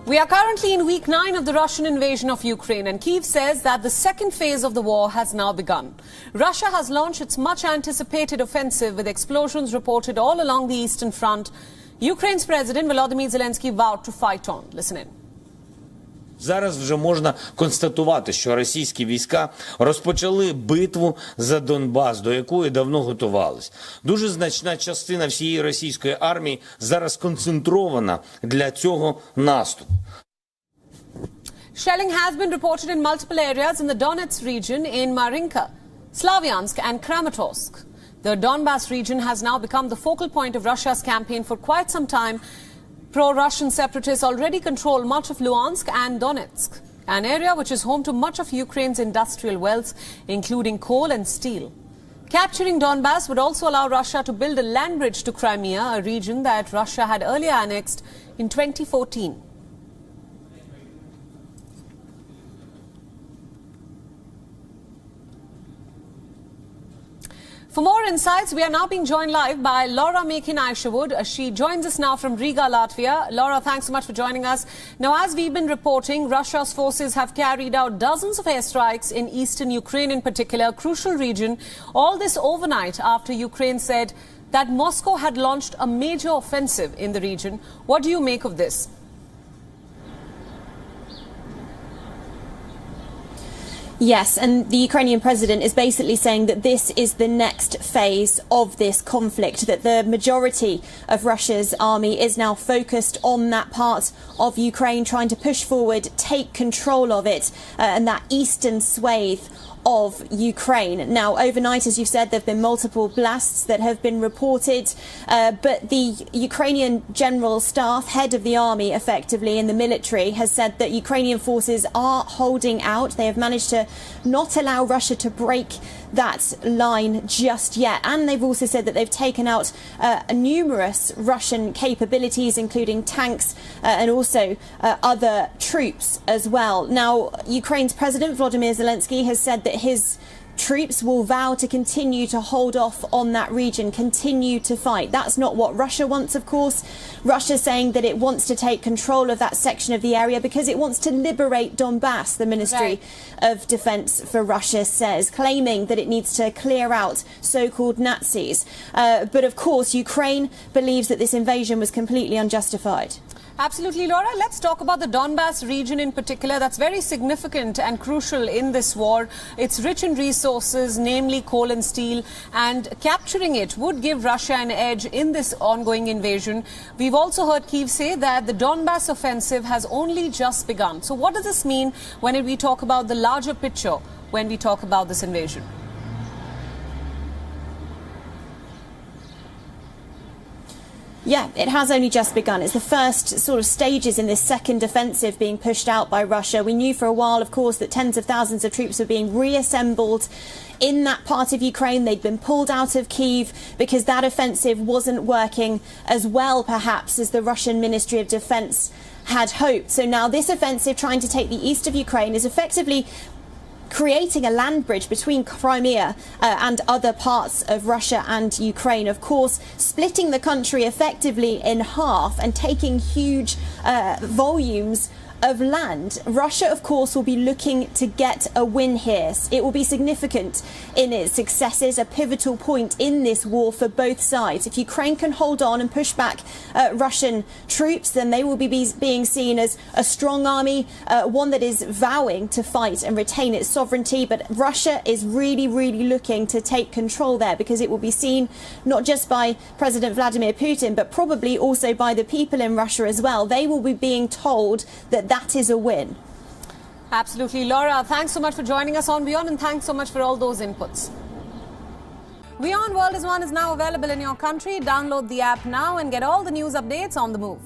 We are currently in week 9 of the Russian invasion of Ukraine, and Kyiv says that the second phase of the war has now begun. Russia has launched its much-anticipated offensive with explosions reported all along the eastern front. Ukraine's President Volodymyr Zelensky vowed to fight on. Listen in. Зараз вже можна констатувати, що російські війська розпочали битву за Донбас, до якої давно готувались. Дуже значна частина всієї російської армії зараз концентрована для цього наступу. Shelling has been reported in multiple areas in the Donetsk region in Marinka, Slavyansk and Kramatorsk. The Donbas region has now become the focal point of Russia's campaign for quite some time. Pro-Russian separatists already control much of Luhansk and Donetsk, an area which is home to much of Ukraine's industrial wealth, including coal and steel. Capturing Donbas would also allow Russia to build a land bridge to Crimea, a region that Russia had earlier annexed in 2014. For more insights, we are now being joined live by Laura Mekin-Aisherwood. She joins us now from Riga, Latvia. Laura, thanks so much for joining us. Now, as we've been reporting, Russia's forces have carried out dozens of airstrikes in eastern Ukraine in particular, a crucial region. All this overnight after Ukraine said that Moscow had launched a major offensive in the region. What do you make of this? Yes, and the Ukrainian president is basically saying that this is the next phase of this conflict, that the majority of Russia's army is now focused on that part of Ukraine, trying to push forward, take control of it, and that eastern swathe of Ukraine. Now, overnight, as you said, there have been multiple blasts that have been reported, but the Ukrainian General Staff, head of the army, effectively, in the military, has said that Ukrainian forces are holding out. They have managed to not allow Russia to break that line just yet. And they've also said that they've taken out numerous Russian capabilities, including tanks and also other troops as well. Now, Ukraine's President Volodymyr Zelensky has said that his troops will vow to continue to hold off on that region, continue to fight. That's not what Russia wants, of course. Russia's saying that it wants to take control of that section of the area because it wants to liberate Donbas, the Ministry of Defense for Russia says, claiming that it needs to clear out so-called Nazis. But of course, Ukraine believes that this invasion was completely unjustified. Absolutely, Laura. Let's talk about the Donbas region in particular. That's very significant and crucial in this war. It's rich in resources, namely coal and steel, and capturing it would give Russia an edge in this ongoing invasion. We've also heard Kyiv say that the Donbas offensive has only just begun. So what does this mean when we talk about the larger picture, when we talk about this invasion? Yeah, it has only just begun. It's the first sort of stages in this second offensive being pushed out by Russia. We knew for a while, of course, that tens of thousands of troops were being reassembled in that part of Ukraine. They'd been pulled out of Kyiv because that offensive wasn't working as well, perhaps, as the Russian Ministry of Defense had hoped. So now this offensive, trying to take the east of Ukraine, is effectively creating a land bridge between Crimea and other parts of Russia and Ukraine, of course, splitting the country effectively in half and taking huge volumes of land. Russia, of course, will be looking to get a win here. It will be significant in its successes, a pivotal point in this war for both sides. If Ukraine can hold on and push back Russian troops, then they will be being seen as a strong army, one that is vowing to fight and retain its sovereignty. But Russia is really, really looking to take control there because it will be seen not just by President Vladimir Putin, but probably also by the people in Russia as well. They will be being told that that is a win. Absolutely. Laura, thanks so much for joining us on Beyond, and thanks so much for all those inputs. Beyond World is One is now available in your country. Download the app now and get all the news updates on the move.